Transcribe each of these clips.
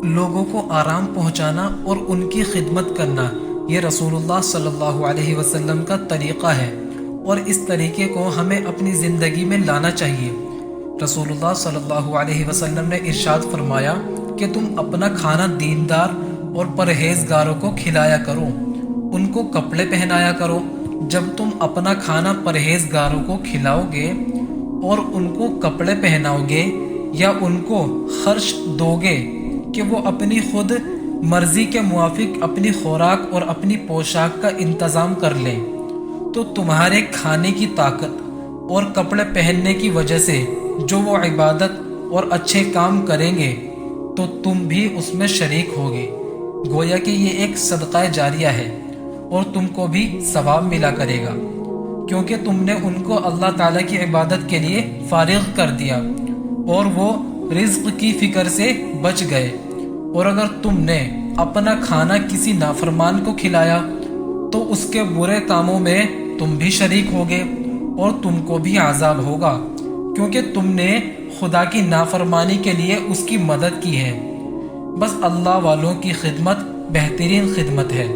لوگوں کو آرام پہنچانا اور ان کی خدمت کرنا یہ رسول اللہ صلی اللہ علیہ وسلم کا طریقہ ہے، اور اس طریقے کو ہمیں اپنی زندگی میں لانا چاہیے۔ رسول اللہ صلی اللہ علیہ وسلم نے ارشاد فرمایا کہ تم اپنا کھانا دیندار اور پرہیزگاروں کو کھلایا کرو، ان کو کپڑے پہنایا کرو۔ جب تم اپنا کھانا پرہیزگاروں کو کھلاؤ گے اور ان کو کپڑے پہناؤ گے یا ان کو خرچ دو گے کہ وہ اپنی خود مرضی کے موافق اپنی خوراک اور اپنی پوشاک کا انتظام کر لیں، تو تمہارے کھانے کی طاقت اور کپڑے پہننے کی وجہ سے جو وہ عبادت اور اچھے کام کریں گے تو تم بھی اس میں شریک ہوگے۔ گویا کہ یہ ایک صدقہ جاریہ ہے اور تم کو بھی ثواب ملا کرے گا، کیونکہ تم نے ان کو اللہ تعالیٰ کی عبادت کے لیے فارغ کر دیا اور وہ رزق کی فکر سے بچ گئے۔ اور اگر تم نے اپنا کھانا کسی نافرمان کو کھلایا تو اس کے برے کاموں میں تم بھی شریک ہوگے اور تم کو بھی عذاب ہوگا، کیونکہ تم نے خدا کی نافرمانی کے لیے اس کی مدد کی ہے۔ بس اللہ والوں کی خدمت بہترین خدمت ہے۔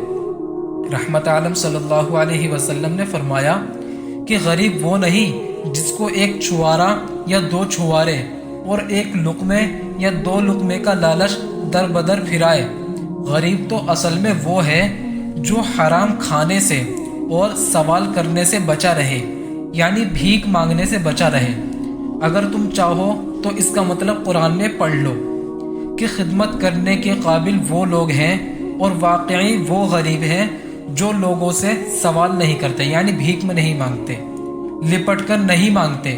رحمت عالم صلی اللہ علیہ وسلم نے فرمایا کہ غریب وہ نہیں جس کو ایک چھوارا یا دو چھوارے اور ایک لقمے یا دو لقمے کا لالچ در بدر پھرائے۔ غریب تو اصل میں وہ ہے جو حرام کھانے سے اور سوال کرنے سے بچا رہے، یعنی بھیک مانگنے سے بچا رہے۔ اگر تم چاہو تو اس کا مطلب قرآن میں پڑھ لو کہ خدمت کرنے کے قابل وہ لوگ ہیں اور واقعی وہ غریب ہیں جو لوگوں سے سوال نہیں کرتے، یعنی بھیک میں نہیں مانگتے، لپٹ کر نہیں مانگتے،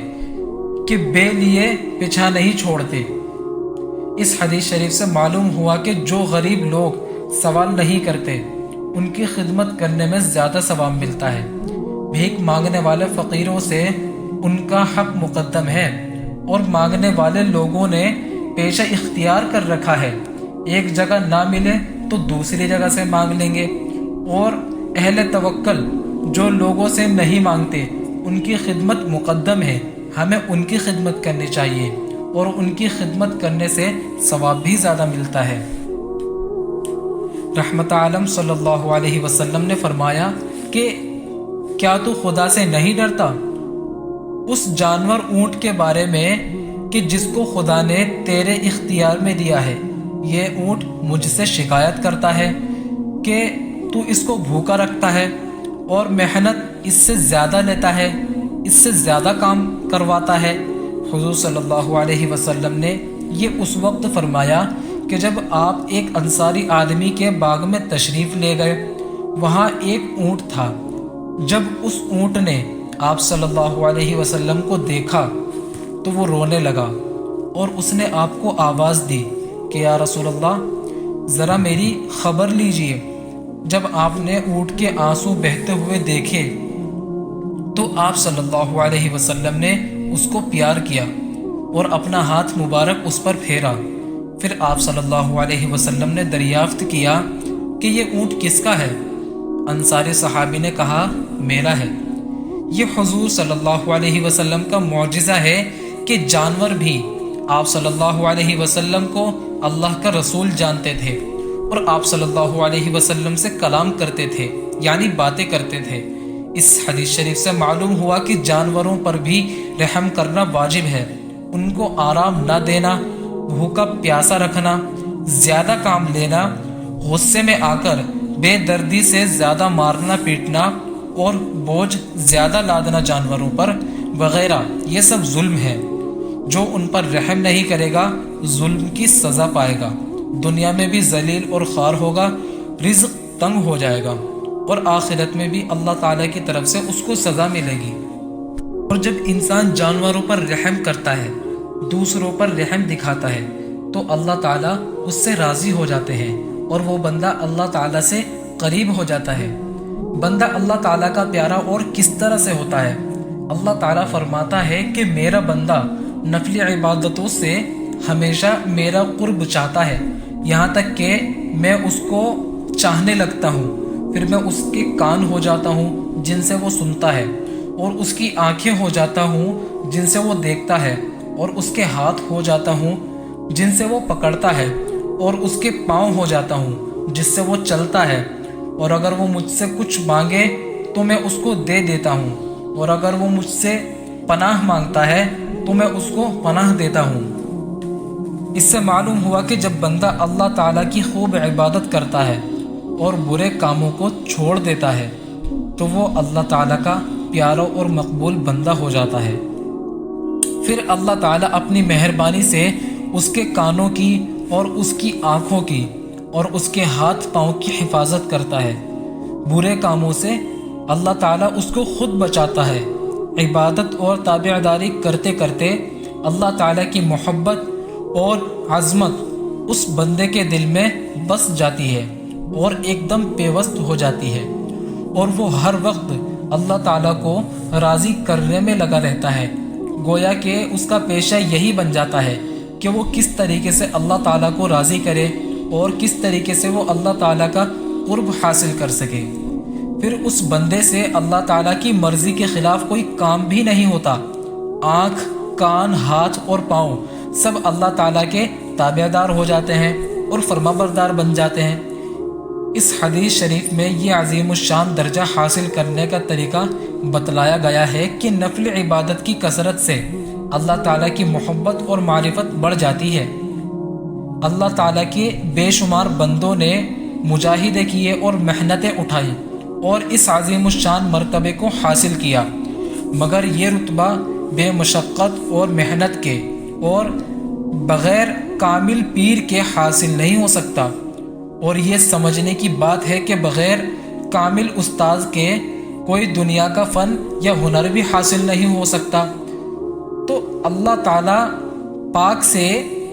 کہ بے لیے پیچھا نہیں چھوڑتے۔ اس حدیث شریف سے معلوم ہوا کہ جو غریب لوگ سوال نہیں کرتے ان کی خدمت کرنے میں زیادہ ثواب ملتا ہے۔ بھیک مانگنے والے فقیروں سے ان کا حق مقدم ہے، اور مانگنے والے لوگوں نے پیشہ اختیار کر رکھا ہے، ایک جگہ نہ ملے تو دوسری جگہ سے مانگ لیں گے۔ اور اہل توکل جو لوگوں سے نہیں مانگتے ان کی خدمت مقدم ہے، ہمیں ان کی خدمت کرنی چاہیے اور ان کی خدمت کرنے سے ثواب بھی زیادہ ملتا ہے۔ رحمت عالم صلی اللہ علیہ وسلم نے فرمایا کہ کیا تو خدا سے نہیں ڈرتا؟ اس جانور اونٹ کے بارے میں کہ جس کو خدا نے تیرے اختیار میں دیا ہے، یہ اونٹ مجھ سے شکایت کرتا ہے کہ تو اس کو بھوکا رکھتا ہے اور محنت اس سے زیادہ لیتا ہے، اس سے زیادہ کام کرواتا ہے۔ حضور صلی اللہ علیہ وسلم نے یہ اس وقت فرمایا کہ جب آپ ایک انصاری آدمی کے باغ میں تشریف لے گئے، وہاں ایک اونٹ تھا۔ جب اس اونٹ نے آپ صلی اللہ علیہ وسلم کو دیکھا تو وہ رونے لگا اور اس نے آپ کو آواز دی کہ یا رسول اللہ، ذرا میری خبر لیجئے۔ جب آپ نے اونٹ کے آنسو بہتے ہوئے دیکھے تو آپ صلی اللہ علیہ وسلم نے اس کو پیار کیا اور اپنا ہاتھ مبارک اس پر پھیرا۔ پھر آپ صلی اللہ علیہ وسلم نے دریافت کیا کہ یہ اونٹ کس کا ہے؟ انصاری صحابی نے کہا میرا ہے۔ یہ حضور صلی اللہ علیہ وسلم کا معجزہ ہے کہ جانور بھی آپ صلی اللہ علیہ وسلم کو اللہ کا رسول جانتے تھے اور آپ صلی اللہ علیہ وسلم سے کلام کرتے تھے، یعنی باتیں کرتے تھے۔ اس حدیث شریف سے معلوم ہوا کہ جانوروں پر بھی رحم کرنا واجب ہے، ان کو آرام نہ دینا، بھوکا پیاسا رکھنا، زیادہ کام لینا، غصے میں آ کر بے دردی سے زیادہ مارنا پیٹنا اور بوجھ زیادہ لادنا جانوروں پر وغیرہ، یہ سب ظلم ہے۔ جو ان پر رحم نہیں کرے گا ظلم کی سزا پائے گا، دنیا میں بھی ذلیل اور خوار ہوگا، رزق تنگ ہو جائے گا، اور آخرت میں بھی اللہ تعالیٰ کی طرف سے اس کو سزا ملے گی۔ اور جب انسان جانوروں پر رحم کرتا ہے، دوسروں پر رحم دکھاتا ہے، تو اللہ تعالیٰ اس سے راضی ہو جاتے ہیں اور وہ بندہ اللہ تعالیٰ سے قریب ہو جاتا ہے۔ بندہ اللہ تعالیٰ کا پیارا اور کس طرح سے ہوتا ہے؟ اللہ تعالیٰ فرماتا ہے کہ میرا بندہ نفلی عبادتوں سے ہمیشہ میرا قرب چاہتا ہے، یہاں تک کہ میں اس کو چاہنے لگتا ہوں، پھر میں اس کے کان ہو جاتا ہوں جن سے وہ سنتا ہے، اور اس کی آنکھیں ہو جاتا ہوں جن سے وہ دیکھتا ہے، اور اس کے ہاتھ ہو جاتا ہوں جن سے وہ پکڑتا ہے، اور اس کے پاؤں ہو جاتا ہوں جس سے وہ چلتا ہے، اور اگر وہ مجھ سے کچھ مانگے تو میں اس کو دے دیتا ہوں، اور اگر وہ مجھ سے پناہ مانگتا ہے تو میں اس کو پناہ دیتا ہوں۔ اس سے معلوم ہوا کہ جب بندہ اللہ تعالیٰ کی خوب عبادت کرتا ہے اور برے کاموں کو چھوڑ دیتا ہے تو وہ اللہ تعالیٰ کا پیارا اور مقبول بندہ ہو جاتا ہے۔ پھر اللہ تعالیٰ اپنی مہربانی سے اس کے کانوں کی اور اس کی آنکھوں کی اور اس کے ہاتھ پاؤں کی حفاظت کرتا ہے۔ برے کاموں سے اللہ تعالیٰ اس کو خود بچاتا ہے۔ عبادت اور تابعداری کرتے کرتے اللہ تعالیٰ کی محبت اور عظمت اس بندے کے دل میں بس جاتی ہے اور ایک دم پیوست ہو جاتی ہے، اور وہ ہر وقت اللہ تعالیٰ کو راضی کرنے میں لگا رہتا ہے۔ گویا کہ اس کا پیشہ یہی بن جاتا ہے کہ وہ کس طریقے سے اللہ تعالیٰ کو راضی کرے اور کس طریقے سے وہ اللہ تعالیٰ کا قرب حاصل کر سکے۔ پھر اس بندے سے اللہ تعالیٰ کی مرضی کے خلاف کوئی کام بھی نہیں ہوتا۔ آنکھ، کان، ہاتھ اور پاؤں سب اللہ تعالیٰ کے تابعدار ہو جاتے ہیں اور فرما بردار بن جاتے ہیں۔ اس حدیث شریف میں یہ عظیم الشان درجہ حاصل کرنے کا طریقہ بتلایا گیا ہے کہ نفل عبادت کی کثرت سے اللہ تعالیٰ کی محبت اور معرفت بڑھ جاتی ہے۔ اللہ تعالیٰ کے بے شمار بندوں نے مجاہدے کیے اور محنتیں اٹھائی اور اس عظیم الشان مرتبے کو حاصل کیا، مگر یہ رتبہ بے مشقت اور محنت کے اور بغیر کامل پیر کے حاصل نہیں ہو سکتا، اور یہ سمجھنے کی بات ہے کہ بغیر کامل استاذ کے کوئی دنیا کا فن یا ہنر بھی حاصل نہیں ہو سکتا۔ تو اللہ تعالیٰ پاک سے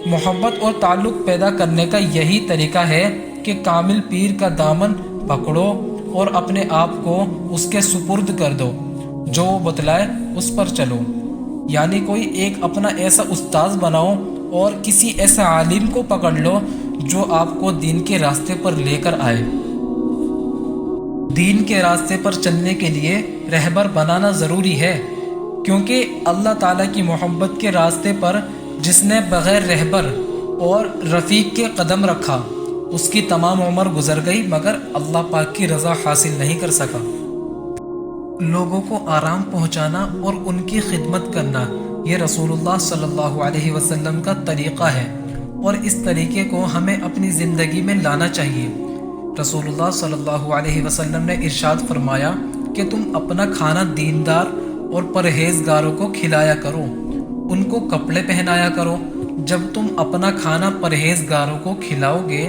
محبت اور تعلق پیدا کرنے کا یہی طریقہ ہے کہ کامل پیر کا دامن پکڑو اور اپنے آپ کو اس کے سپرد کر دو، جو وہ بتلائے اس پر چلو۔ یعنی کوئی ایک اپنا ایسا استاذ بناؤ اور کسی ایسا عالم کو پکڑ لو جو آپ کو دین کے راستے پر لے کر آئے۔ دین کے راستے پر چلنے کے لیے رہبر بنانا ضروری ہے، کیونکہ اللہ تعالیٰ کی محبت کے راستے پر جس نے بغیر رہبر اور رفیق کے قدم رکھا اس کی تمام عمر گزر گئی مگر اللہ پاک کی رضا حاصل نہیں کر سکا۔ لوگوں کو آرام پہنچانا اور ان کی خدمت کرنا یہ رسول اللہ صلی اللہ علیہ وسلم کا طریقہ ہے، اور اس طریقے کو ہمیں اپنی زندگی میں لانا چاہیے۔ رسول اللہ صلی اللہ علیہ وسلم نے ارشاد فرمایا کہ تم اپنا کھانا دیندار اور پرہیزگاروں کو کھلایا کرو، ان کو کپڑے پہنایا کرو۔ جب تم اپنا کھانا پرہیزگاروں کو کھلاؤ گے